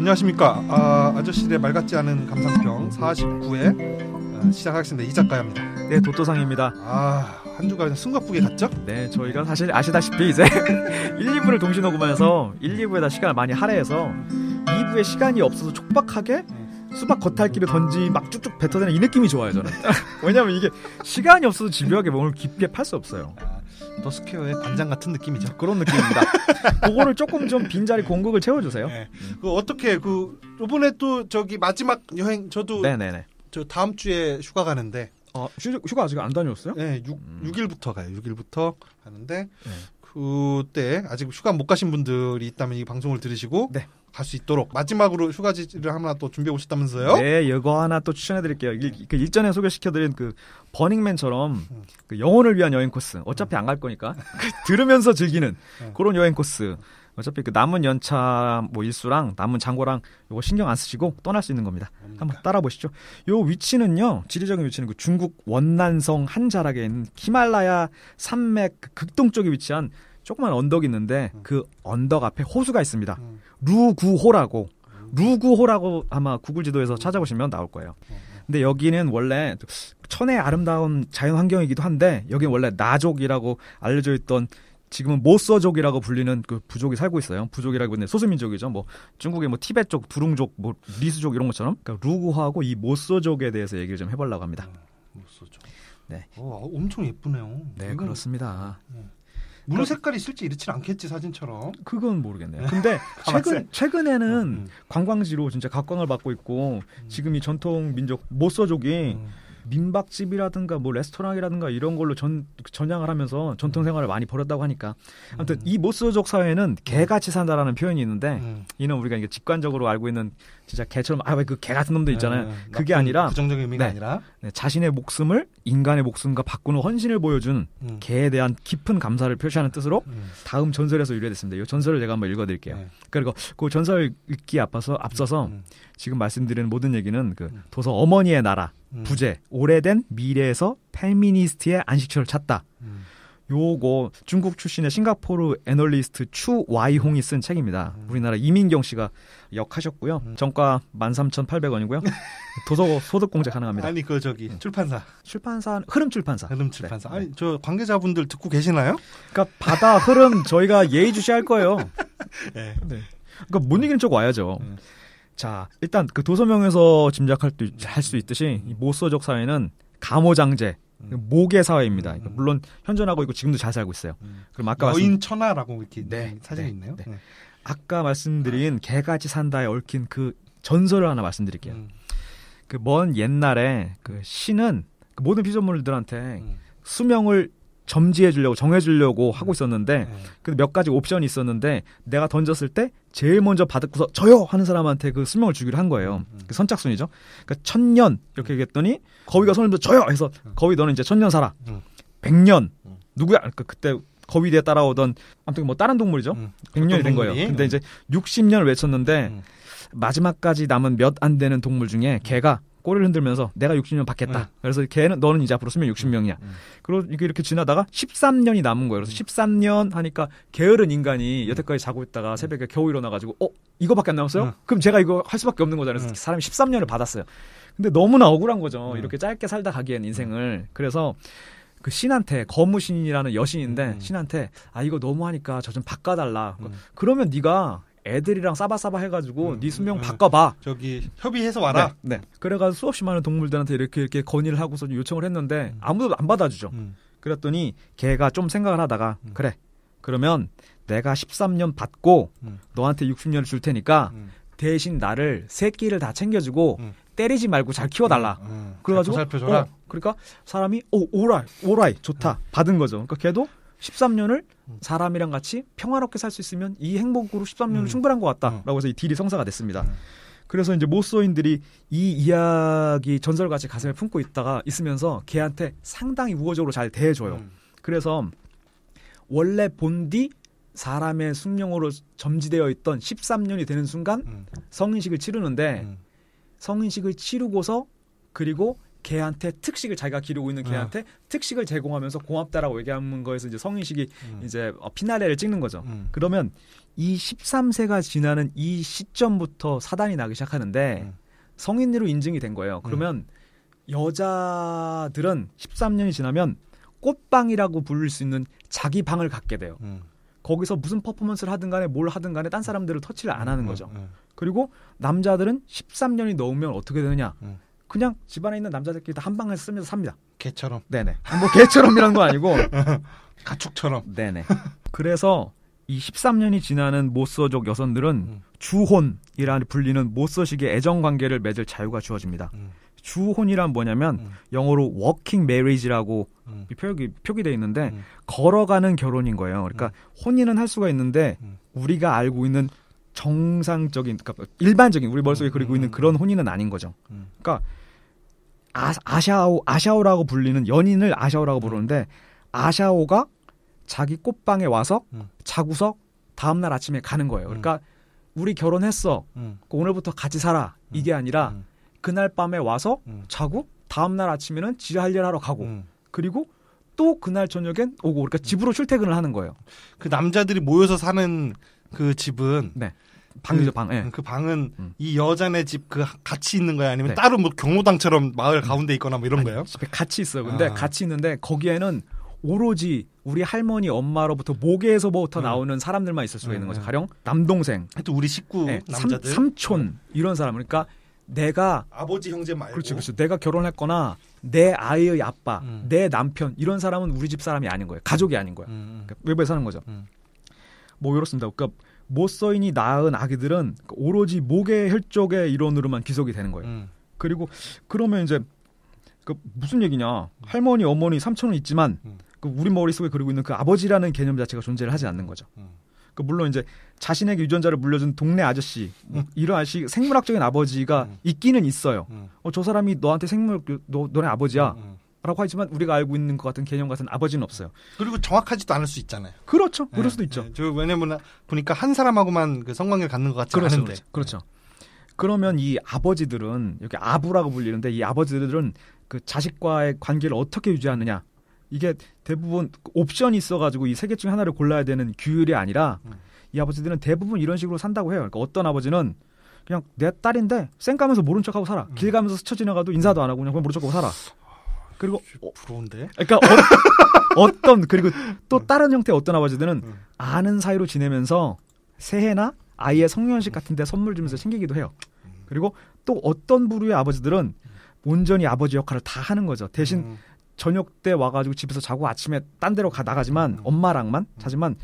안녕하십니까. 아저씨의 말 같지 않은 감상평 49회 시작하겠습니다. 이작가야입니다. 네, 도토상입니다. 한 주가 숨가쁘게 갔죠? 네, 저희가 사실 아시다시피 이제 1, 2부를 동시 녹음하면서 1, 2부에다 시간을 많이 할애해서 2부에 시간이 없어서 촉박하게 수박 겉핥기를 던지 막 쭉쭉 뱉어대는 이 느낌이 좋아요, 저는. 왜냐면 이게 시간이 없어서 집요하게 몸을 깊게 팔 수 없어요. 더스퀘어의 관장 같은 느낌이죠. 그런 느낌입니다. 그거를 조금 좀 빈자리 공극을 채워주세요. 네. 어떻게 요번에 또 저기 마지막 여행 저도 네네네. 저 다음 주에 휴가 가는데. 휴가 아직 안 다녀왔어요? 네, 6일부터 가요. 6일부터 가는데 그때 아직 휴가 못 가신 분들이 있다면 이 방송을 들으시고 갈 수 있도록 마지막으로 휴가지를 하나 또 준비해 오셨다면서요? 네, 이거 하나 또 추천해드릴게요. 그 일전에 소개시켜드린 그 버닝맨처럼 그 영혼을 위한 여행 코스. 어차피 안 갈 거니까 들으면서 즐기는 그런 여행 코스. 어차피 그 남은 연차 뭐 일수랑 남은 장고랑 요거 신경 안 쓰시고 떠날 수 있는 겁니다. 한번 따라 보시죠. 요 위치는요, 지리적인 위치는 그 중국 원난성 한 자락에 있는 히말라야 산맥 그 극동쪽에 위치한 조그만 언덕이 있는데 그 언덕 앞에 호수가 있습니다. 루구호라고 아마 구글 지도에서 찾아보시면 나올 거예요. 근데 여기는 원래 천혜의 아름다운 자연 환경이기도 한데 여기는 원래 나족이라고 알려져 있던 지금은 모서족이라고 불리는 그 부족이 살고 있어요. 부족이라고 하는 소수민족이죠. 뭐 중국의 뭐 티베족, 두룽족, 뭐 리수족 이런 것처럼. 그러니까 루구하고 이 모서족에 대해서 얘기를 좀 해보려고 합니다. 모서족. 네. 엄청 예쁘네요. 네, 그렇습니다. 물 색깔이 실제 이렇진 않겠지, 사진처럼. 그건 모르겠네요. 근데 최근에는 관광지로 진짜 각광을 받고 있고 지금 이 전통 민족 모서족이 민박집이라든가 뭐 레스토랑이라든가 이런 걸로 전향을 하면서 전통 생활을 많이 벌였다고 하니까 아무튼 이 모서족 사회는 개같이 산다라는 표현이 있는데 이는 우리가 이게 직관적으로 알고 있는 진짜 개처럼 왜 그 개 같은 놈들 있잖아요. 그게 아니라 부정적인 의미가 아니라 자신의 목숨을 인간의 목숨과 바꾸는 헌신을 보여준 개에 대한 깊은 감사를 표시하는 뜻으로 다음 전설에서 유래됐습니다. 이 전설을 제가 한번 읽어드릴게요. 그리고 그 전설 읽기에 앞서서 지금 말씀드리는 모든 얘기는 그 도서 어머니의 나라 부제 오래된 미래에서 페미니스트의 안식처를 찾다. 요거 중국 출신의 싱가포르 애널리스트 추 와이홍이 쓴 책입니다. 우리나라 이민경 씨가 역하셨고요. 정가 13,800원이고요. 도서 소득 공제 가능합니다. 아니 출판사 흐름 출판사. 네. 아니 저 관계자분들 듣고 계시나요? 그러니까 바다 흐름 저희가 예의주시할 거예요. 네. 그러니까 못 이기는 쪽 와야죠. 자, 일단 그 도서명에서 짐작할 수 있듯이 이 모서족 사회는 감호장제, 모계 사회입니다. 물론 현존하고 있고 지금도 잘 살고 있어요. 그럼 아까 여인 천하라고 이렇게 사진이 있네요. 아까 말씀드린 개같이 산다에 얽힌 그 전설을 하나 말씀드릴게요. 그 먼 옛날에 그 신은 그 모든 피조물들한테 수명을 정해주려고 하고 있었는데 근데 몇 가지 옵션이 있었는데 내가 던졌을 때 제일 먼저 받고서 저요 하는 사람한테 그 수명을 주기로 한 거예요. 그 선착순이죠. 그러니까 1000년 이렇게 얘기했더니 거위가 손을 들어 저요 해서 거위 너는 이제 1000년 살아. 100년 누구야? 그러니까 그때 거위 뒤에 따라오던 아무튼 뭐 다른 동물이죠. 100년이 된 거예요. 근데 이제 60년을 외쳤는데 마지막까지 남은 몇 안 되는 동물 중에 개가 꼬리를 흔들면서 내가 60년 받겠다. 그래서 걔는 너는 이제 앞으로 쓰면 60명이야. 그리고 이렇게 지나다가 13년이 남은 거예요. 그래서 13년 하니까 게으른 인간이 여태까지 자고 있다가 새벽에 겨우 일어나가지고 이거밖에 안 남았어요? 그럼 제가 이거 할 수밖에 없는 거잖아요. 그래서 사람이 13년을 받았어요. 근데 너무나 억울한 거죠. 이렇게 짧게 살다 가기엔 인생을. 그래서 그 신한테 거무신이라는 여신인데 신한테 이거 너무하니까 저 좀 바꿔달라. 그러면 네가 애들이랑 싸바싸바 해가지고 네 수명 바꿔봐. 협의해서 와라. 네. 그래가지고 수없이 많은 동물들한테 이렇게 건의를 하고서 요청을 했는데 아무도 안 받아주죠. 그랬더니 걔가 좀 생각을 하다가 그래. 그러면 내가 13년 받고 너한테 60년을 줄 테니까 대신 나를 새끼를 다 챙겨주고 때리지 말고 잘 키워달라. 그래가지고 살펴줘라. 그러니까 사람이 오라이 좋다. 받은 거죠. 그러니까 걔도 13년을 사람이랑 같이 평화롭게 살 수 있으면 이 행복으로 13년은 충분한 것 같다라고 해서 이 딜이 성사가 됐습니다. 그래서 이제 모서인들이 이 이야기 전설같이 가슴에 품고 있으면서 걔한테 상당히 우호적으로 잘 대해줘요. 그래서 원래 본디 사람의 숙명으로 점지되어 있던 13년이 되는 순간 성인식을 치르는데 성인식을 치르고서 그리고 걔한테 특식을 자기가 기르고 있는 걔한테 특식을 제공하면서 고맙다라고 얘기하는 거에서 이제 성인식이 이제 피나레를 찍는 거죠. 그러면 이 13세가 지나는 이 시점부터 사단이 나기 시작하는데 성인으로 인증이 된 거예요. 그러면 여자들은 13년이 지나면 꽃방이라고 부를 수 있는 자기 방을 갖게 돼요. 거기서 무슨 퍼포먼스를 하든 간에 뭘 하든 간에 딴 사람들을 터치를 안 하는 거죠. 그리고 남자들은 13년이 넘으면 어떻게 되느냐. 그냥 집안에 있는 남자들끼리 다 한 방에서 쓰면서 삽니다. 개처럼. 네네. 뭐 개처럼이라는 건 아니고 가축처럼. 네네. 그래서 이 13년이 지나는 모서족 여성들은 주혼이라는 불리는 모서식의 애정관계를 맺을 자유가 주어집니다. 주혼이란 뭐냐면 영어로 working marriage라고 표기되어 있는데 걸어가는 결혼인 거예요. 그러니까 혼인은 할 수가 있는데 우리가 알고 있는 정상적인, 그러니까 일반적인 우리 머릿속에 그리고 있는 그런 혼인은 아닌 거죠. 그러니까 아샤오라고 불리는 연인을 아샤오라고 부르는데 아샤오가 자기 꽃방에 와서 자고서 다음날 아침에 가는 거예요. 그러니까 우리 결혼했어. 오늘부터 같이 살아. 이게 아니라 그날 밤에 와서 자고 다음날 아침에는 지 할 일 하러 가고 그리고 또 그날 저녁엔 오고 그러니까 집으로 출퇴근을 하는 거예요. 그 남자들이 모여서 사는 그 집은 네. 방이죠, 방. 네. 그 방은 이 여자네 집 그 같이 있는 거야? 아니면 따로 뭐 경로당처럼 마을 가운데 있거나 뭐 이런 거예요? 집에 같이 있어요. 근데 같이 있는데 거기에는 오로지 우리 할머니 엄마로부터 모계에서부터 나오는 사람들만 있을 수가 있는 거죠. 가령 남동생, 또 우리 식구 남자들, 삼촌 이런 사람. 그러니까 내가 아버지 형제 말고 그렇죠. 내가 결혼했거나 내 아이의 아빠, 내 남편 이런 사람은 우리 집 사람이 아닌 거예요. 가족이 아닌 거야. 그러니까 외부에 사는 거죠. 뭐 이렇습니다. 그러니까 모서인이 낳은 아기들은 오로지 모계 혈족의 일원으로만 기속이 되는 거예요. 그리고 그러면 이제 그 무슨 얘기냐? 할머니, 어머니, 삼촌은 있지만 그 우리 머릿속에 그리고 있는 그 아버지라는 개념 자체가 존재를 하지 않는 거죠. 그 물론 이제 자신에게 유전자를 물려준 동네 아저씨 이런 아저씨 생물학적인 아버지가 있기는 있어요. 저 사람이 너한테 너네 아버지야. 라고 하지만 우리가 알고 있는 것 같은 개념 같은 아버지는 없어요. 그리고 정확하지도 않을 수 있잖아요. 그렇죠. 그럴 수도 있죠. 왜냐면 보니까 한 사람하고만 그 성관계를 갖는 것 같지 않은데. 그렇죠. 그러면 이 아버지들은 이렇게 아부라고 불리는데 이 아버지들은 그 자식과의 관계를 어떻게 유지하느냐. 이게 대부분 옵션이 있어가지고 이 세 개 중에 하나를 골라야 되는 규율이 아니라 이 아버지들은 대부분 이런 식으로 산다고 해요. 그러니까 어떤 아버지는 그냥 내 딸인데 쌩 까면서 모른 척하고 살아. 길 가면서 스쳐 지나가도 인사도 안 하고 그냥 모른 척하고 살아. 그리고 부러운데. 그러니까 그리고 또 다른 형태의 어떤 아버지들은 아는 사이로 지내면서 새해나 아이의 성년식 같은데 선물 주면서 챙기기도 해요. 그리고 또 어떤 부류의 아버지들은 온전히 아버지 역할을 다 하는 거죠. 대신 저녁 때 와가지고 집에서 자고 아침에 딴 데로 나가지만 엄마랑만 자지만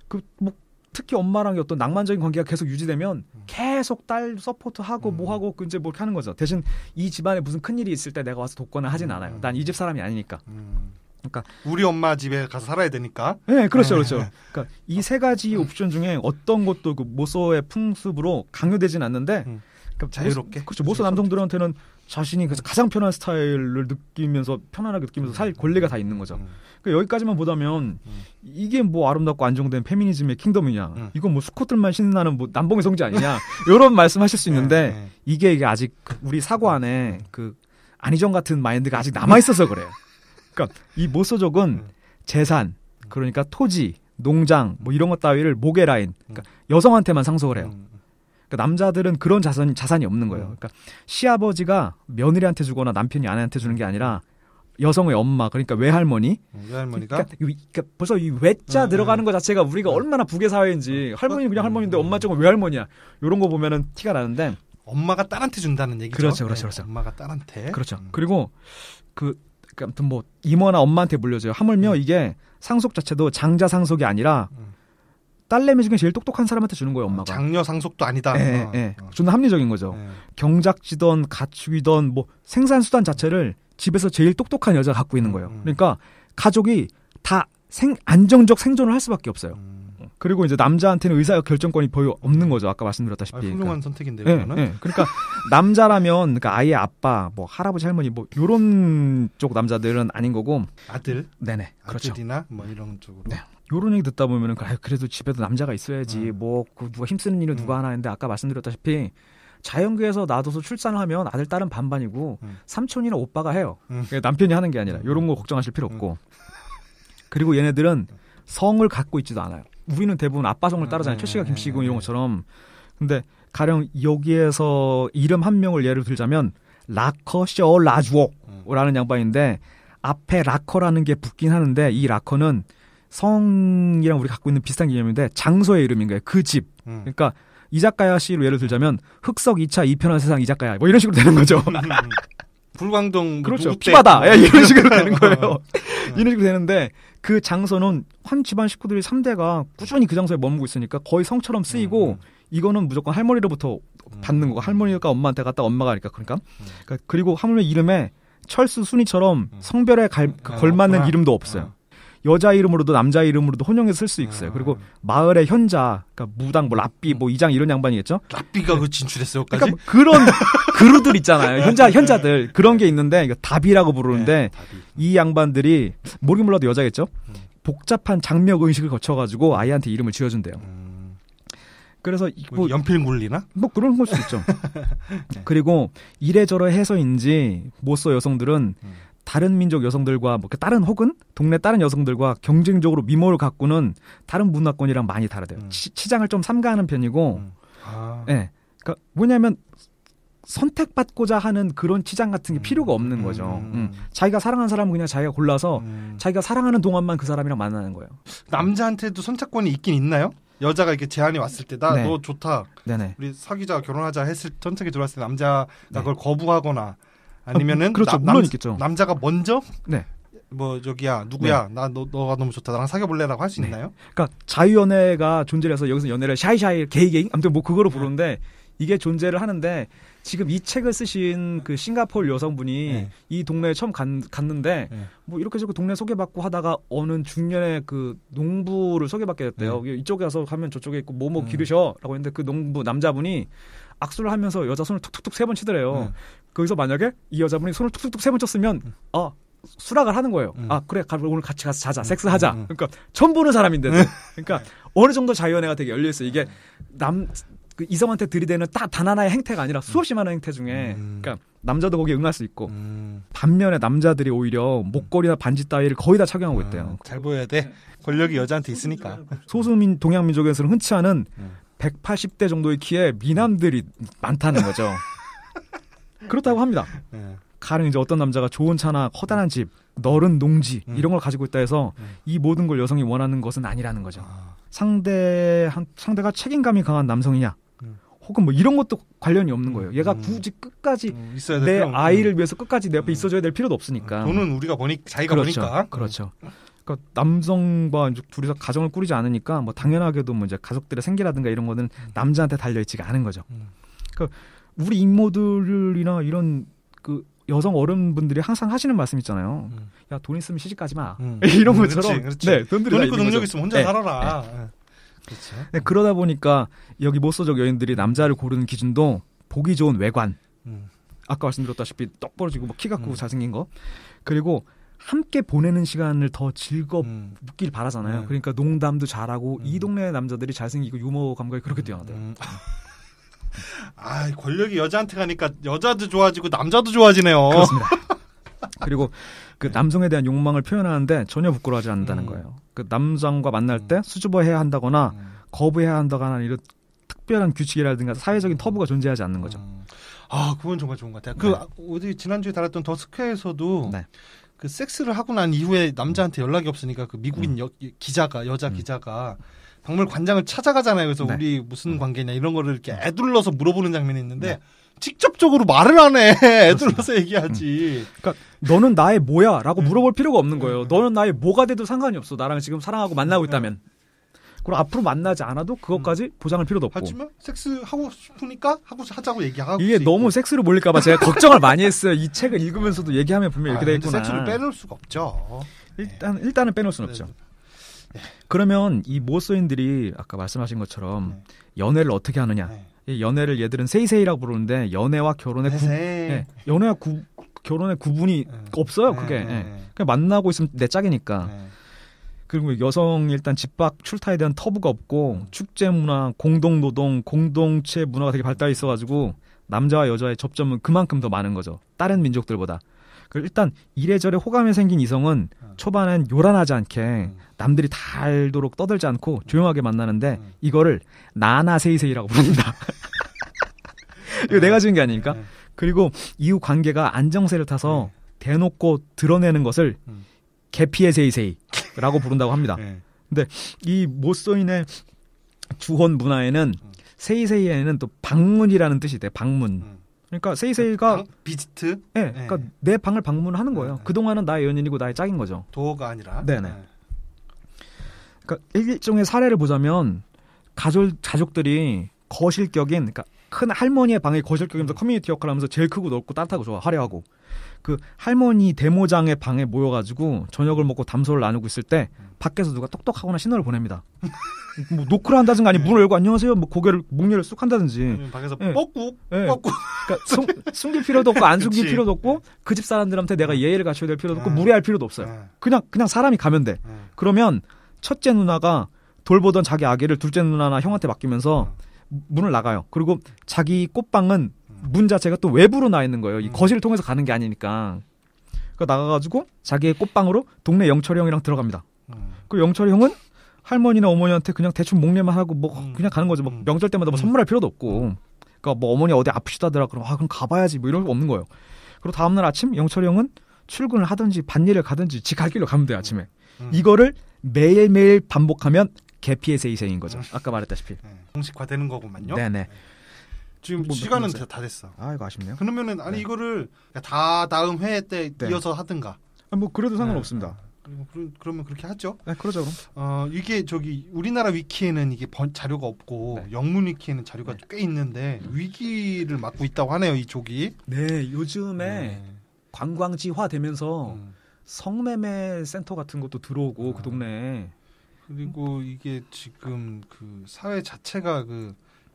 그 뭐 특히 엄마랑의 어떤 낭만적인 관계가 계속 유지되면 계속 딸 서포트하고 뭐하고 이제 뭐 이렇게 하는 거죠. 대신 이 집안에 무슨 큰일이 있을 때 내가 와서 돕거나 하진 않아요. 난 이 집 사람이 아니니까. 그러니까 우리 엄마 집에 가서 살아야 되니까. 네, 그렇죠. 그러니까 이 세 가지 옵션 중에 어떤 것도 그 모서의 풍습으로 강요되진 않는데 그러니까 자유롭게. 그렇죠. 모서 남성들한테는 자신이 가장 편한 스타일을 편안하게 느끼면서 살 권리가 다 있는 거죠. 그러니까 여기까지만 보다면 이게 뭐 아름답고 안정된 페미니즘의 킹덤이냐? 이건 뭐 수컷들만 신나는 뭐 남봉의 성지 아니냐? 이런 말씀하실 수 있는데 이게 아직 우리 사고 안에 그 안희정 같은 마인드가 아직 남아 있어서 그래요. 그러니까 이 모서족은 재산, 그러니까 토지, 농장 뭐 이런 것 따위를 모계 라인, 그러니까 여성한테만 상속을 해요. 그러니까 남자들은 그런 자산이 없는 거예요. 그러니까 시아버지가 며느리한테 주거나 남편이 아내한테 주는 게 아니라 여성의 엄마, 그러니까 외할머니가 그러니까 벌써 이 외자 들어가는 것 자체가 우리가 얼마나 북의 사회인지 할머니는 그냥 할머니인데 엄마 쪽은 외할머니야. 이런 거 보면은 티가 나는데 엄마가 딸한테 준다는 얘기죠. 그렇죠. 엄마가 딸한테. 그렇죠. 그리고 아무튼 뭐 이모나 엄마한테 물려줘요. 하물며 이게 상속 자체도 장자 상속이 아니라 딸내미 중에 제일 똑똑한 사람한테 주는 거예요, 엄마가. 장녀 상속도 아니다. 존나 합리적인 거죠. 경작지던 가축이던 뭐 생산수단 자체를 집에서 제일 똑똑한 여자가 갖고 있는 거예요. 그러니까 가족이 다 안정적 생존을 할 수밖에 없어요. 그리고 이제 남자한테는 의사 결정권이 거의 없는 거죠. 아까 말씀드렸다시피. 훌륭한 그러니까. 선택인데요. 그거는. 그러니까 남자라면 그러니까 아이의 아빠, 뭐 할아버지, 할머니, 뭐 이런 쪽 남자들은 아닌 거고. 아들. 네네. 그렇죠. 아들이나 뭐 이런 쪽으로. 네. 요런 얘기 듣다 보면은 그래도 집에도 남자가 있어야지. 뭐 누가 힘쓰는 일을 누가 하나 했는데 아까 말씀드렸다시피 자연계에서 놔둬서 출산을 하면 아들 딸은 반반이고 삼촌이나 오빠가 해요. 남편이 하는 게 아니라 이런 거 걱정하실 필요 없고. 그리고 얘네들은 성을 갖고 있지도 않아요. 우리는 대부분 아빠 성을 따르잖아요. 최씨가 김씨고 이런 것처럼. 근데 가령 여기에서 이름 한 명을 예를 들자면 라커 쇼 라주오라는 양반인데 앞에 라커라는 게 붙긴 하는데 이 라커는 성이랑 우리 갖고 있는 비슷한 개념인데 장소의 이름인 거예요. 그 집. 그러니까 이자카야 씨로 예를 들자면 흑석 2차 2편한 세상 이자카야 뭐 이런 식으로 되는 거죠. 불광동 그렇죠. 피바다 이런 식으로 되는 거예요. 이런 식으로 되는데 그 장소는 한 집안 식구들이 3대가 꾸준히 그 장소에 머물고 있으니까 거의 성처럼 쓰이고 이거는 무조건 할머니로부터 받는 거고 할머니가 엄마한테 갔다 엄마가 하니까 그러니까 그리고 하물며 이름에 철수 순이처럼 성별에 걸맞는 이름도 없어요. 여자 이름으로도 남자 이름으로도 혼용해서 쓸 수 있어요. 그리고 마을의 현자, 그러니까 무당, 뭐 랍비, 뭐 이장 이런 양반이겠죠. 랍비가 그 진출했어요까지. 그러니까 그런 그루들 있잖아요. 현자들 그런 게 있는데 이거 답이라고 부르는데 이 양반들이 모르긴 몰라도 여자겠죠. 복잡한 장명 의식을 거쳐가지고 아이한테 이름을 지어준대요. 그래서 뭐 연필 굴리나? 뭐 그런 걸 수 있죠. 그리고 이래저래 해서인지 모소 여성들은 다른 민족 여성들과 뭐 다른 혹은 동네 다른 여성들과 경쟁적으로 미모를 가꾸는 다른 문화권이랑 많이 다르대요. 치장을 좀 삼가하는 편이고, 네. 그러니까 뭐냐면 선택받고자 하는 그런 치장 같은 게 필요가 없는 거죠. 자기가 사랑하는 사람은 그냥 자기가 골라서 자기가 사랑하는 동안만 그 사람이랑 만나는 거예요. 남자한테도 선택권이 있긴 있나요? 여자가 이렇게 제안이 왔을 때 나 너 좋다. 네네. 우리 사귀자 결혼하자 했을 선택이 들어왔을 때 남자가 그걸 거부하거나 아니면은 그렇죠. 물론 있겠죠. 남자가 먼저 뭐 저기야 누구야 너가 너무 좋다 나랑 사귀어볼래라고 할 수 있나요? 그러니까 자유연애가 존재를 해서 여기서 연애를 샤이샤이 게이 아무튼 뭐 그거로 부르는데 이게 존재를 하는데 지금 이 책을 쓰신 그 싱가포르 여성분이 이 동네에 처음 갔는데 뭐 이렇게 저렇게 동네 소개받고 하다가 어느 중년의 그 농부를 소개받게 됐대요. 이쪽에 가서 가면 저쪽에 있고 뭐뭐 기르셔라고 했는데 그 농부 남자분이 악수를 하면서 여자 손을 툭툭툭 3번 치더래요. 거기서 만약에 이 여자분이 손을 툭툭툭 3번 쳤으면 수락을 하는 거예요. 그래 오늘 같이 가서 자자 섹스하자. 그러니까 처음 보는 사람인데도 그러니까 어느 정도 자유연애가 되게 열려 있어요. 이게 그 이성한테 들이대는 단 하나의 행태가 아니라 수없이 많은 행태 중에 그러니까 남자도 거기에 응할 수 있고 반면에 남자들이 오히려 목걸이나 반지 따위를 거의 다 착용하고 있대요. 잘 보여야 돼. 권력이 여자한테 있으니까. 소수민 동양민족에서는 흔치 않은 180대 정도의 키에 미남들이 많다는 거죠. 그렇다고 합니다. 가령 이제 어떤 남자가 좋은 차나 커다란 집, 넓은 농지 이런 걸 가지고 있다 해서 이 모든 걸 여성이 원하는 것은 아니라는 거죠. 상대가 책임감이 강한 남성이냐 혹은 뭐 이런 것도 관련이 없는 거예요. 얘가 굳이 끝까지 내 아이를 위해서 끝까지 내 옆에 있어줘야 될 필요도 없으니까. 돈은 우리가 자기가 그렇죠. 보니까. 그렇죠. 그러니까 남성과 둘이서 가정을 꾸리지 않으니까 뭐 당연하게도 뭐 이제 가족들의 생계라든가 이런 거는 남자한테 달려 있지가 않은 거죠. 그러니까 우리 이모들이나 이런 그 여성 어른분들이 항상 하시는 말씀 있잖아요. 야, 돈 있으면 시집가지 마. 이런 것처럼. 그렇지. 네, 돈 있고 능력 있으면 혼자 살아라. 그렇죠. 네, 그러다 보니까 여기 모소적 여인들이 남자를 고르는 기준도 보기 좋은 외관. 아까 말씀드렸다시피 떡 벌어지고 뭐 키 작고 잘생긴 거. 그리고 함께 보내는 시간을 더 즐겁길 바라잖아요. 그러니까 농담도 잘하고 이 동네 남자들이 잘생기고 유머 감각이 그렇게 뛰어나대요. 권력이 여자한테 가니까 여자도 좋아지고 남자도 좋아지네요. 그렇습니다. 그리고 그 남성에 대한 욕망을 표현하는데 전혀 부끄러워하지 않는다는 거예요. 그 남성과 만날 때 수줍어해야 한다거나 거부해야 한다거나 이런 특별한 규칙이라든가 사회적인 터부가 존재하지 않는 거죠. 그건 정말 좋은 것 같아요. 우리 지난주에 다뤘던 더 스퀘어에서도 그 섹스를 하고 난 이후에 남자한테 연락이 없으니까 그 미국인 여자 기자가 박물관장을 찾아가잖아요. 그래서 우리 무슨 관계냐 이런 거를 이렇게 애둘러서 물어보는 장면이 있는데 직접적으로 말을 안 해. 애둘러서 얘기하지. 그러니까 너는 나의 뭐야? 라고 물어볼 필요가 없는 거예요. 너는 나의 뭐가 돼도 상관이 없어. 나랑 지금 사랑하고 만나고 있다면. 그리고 앞으로 만나지 않아도 그것까지 보장할 필요도 없고. 하지만 섹스 하고 싶으니까 하자고 얘기하고. 이게 너무 섹스로 몰릴까 봐 제가 걱정을 많이 했어요. 이 책을 읽으면서도 얘기하면 분명히 이렇게 되겠구나. 섹스를 빼놓을 수가 없죠. 일단은 빼놓을 수는 없죠. 그러면 이 모소인들이 아까 말씀하신 것처럼 연애를 어떻게 하느냐. 이 연애를 얘들은 세이세이라고 부르는데 연애와 결혼의 결혼의 구분이 없어요. 그게 그냥 만나고 있으면 내 짝이니까. 그리고 여성이 일단 집 밖 출타에 대한 터부가 없고 축제 문화, 공동 노동, 공동체 문화가 되게 발달해 있어가지고 남자와 여자의 접점은 그만큼 더 많은 거죠. 다른 민족들보다. 일단 이래저래 호감이 생긴 이성은 초반엔 요란하지 않게 남들이 다 알도록 떠들지 않고 조용하게 만나는데 이거를 나나세이세이라고 부릅니다. 이거 내가 지은 게 아니니까. 그리고 이후 관계가 안정세를 타서 대놓고 드러내는 것을 개피의 세이세이라고 부른다고 합니다. 근데 이 모소인의 주혼 문화에는 세이세이에는 또 방문이라는 뜻이 돼. 방문. 그러니까 세이세이가 비지트? 네, 그러니까 내 방을 방문하는 거예요. 그동안은 나의 연인이고 나의 짝인 거죠. 도어가 아니라. 네네. 그러니까 일종의 사례를 보자면 가족들이 거실격인, 그러니까 큰 할머니의 방이 거실격이면서 커뮤니티 역할을 하면서 제일 크고 넓고 따뜻하고 좋아, 화려하고. 그 할머니 대모장의 방에 모여가지고 저녁을 먹고 담소를 나누고 있을 때 밖에서 누가 똑똑하거나 신호를 보냅니다. 뭐 노크를 한다든가 아니 문을 열고 안녕하세요 뭐 고개를 목례를 쑥 한다든지 밖에서 뻑꾹 뻑꾹. 그러니까 숨길 필요도 없고 안 숨길 필요도 없고 그 집 사람들한테 내가 예의를 갖춰야 될 필요도 없고 무례할 필요도 없어요. 그냥 사람이 가면 돼. 그러면 첫째 누나가 돌보던 자기 아기를 둘째 누나나 형한테 맡기면서 문을 나가요. 그리고 자기 꽃방은 문 자체가 또 외부로 나 있는 거예요. 이 거실을 통해서 가는 게 아니니까. 그러니까 나가가지고 자기의 꽃방으로 동네 영철이 형이랑 들어갑니다. 그 영철이 형은 할머니나 어머니한테 그냥 대충 목례만 하고 뭐 그냥 가는 거죠. 뭐 명절 때마다 뭐 선물할 필요도 없고. 그러니까 뭐 어머니 어디 아프시다더라 그럼 그럼 가봐야지 뭐 이런 거 없는 거예요. 그리고 다음날 아침 영철이 형은 출근을 하든지 밭일을 가든지 지 갈 길로 가면 돼요 아침에. 이거를 매일매일 반복하면 개피의 세이세이인 거죠. 아까 말했다시피. 공식화되는 거구만요. 네네. 지금 뭐 시간은 다 됐어. 아 이거 아쉽네요. 그러면은 아니 이거를 다 다음 회 때 이어서 하든가. 뭐 그래도 상관없습니다. 그러면 그렇게 하죠. 네, 그러죠 그럼. 이게 저기 우리나라 위키에는 이게 자료가 없고 영문 위키에는 자료가 꽤 있는데 위기를 맞고 있다고 하네요 이쪽이. 네, 요즘에 관광지화 되면서 성매매 센터 같은 것도 들어오고 그 동네에. 그리고 이게 지금 그 사회 자체가 그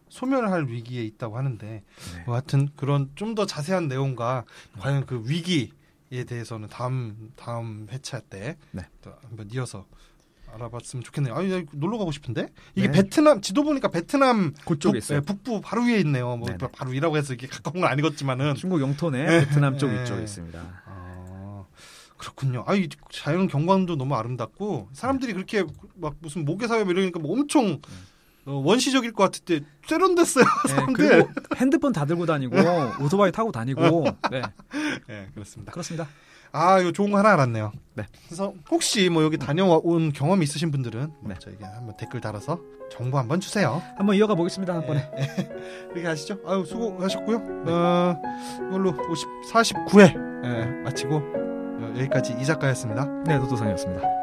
소멸할 위기에 있다고 하는데 뭐 하여튼 그런 좀 더 자세한 내용과 과연 그 위기에 대해서는 다음 회차 때 또 한번 이어서 알아봤으면 좋겠네요. 아니 놀러 가고 싶은데 이게 베트남 지도 보니까 베트남 그쪽에 있어요. 북부 바로 위에 있네요. 뭐 바로 위라고 해서 이게 가까운 건 아니겠지만은 중국 영토네 베트남 쪽 위쪽에 있습니다. 그렇군요. 자연 경관도 너무 아름답고 사람들이 그렇게 막 무슨 모계사회 이러니까 뭐 엄청 원시적일 것 같을 때 세련됐어요. 사람들. 그리고 핸드폰 다 들고 다니고 오토바이 타고 다니고. 네, 그렇습니다. 그렇습니다. 이거 좋은 거 하나 알았네요. 네. 그래서 혹시 뭐 여기 다녀온 경험이 있으신 분들은 저에게 한번 댓글 달아서 정보 한번 주세요. 한번 이어가 보겠습니다 한 번에. 이렇게 하시죠. 수고하셨고요. 이걸로 49회 마치고 여기까지 이 작가였습니다. 네, 도도상이었습니다.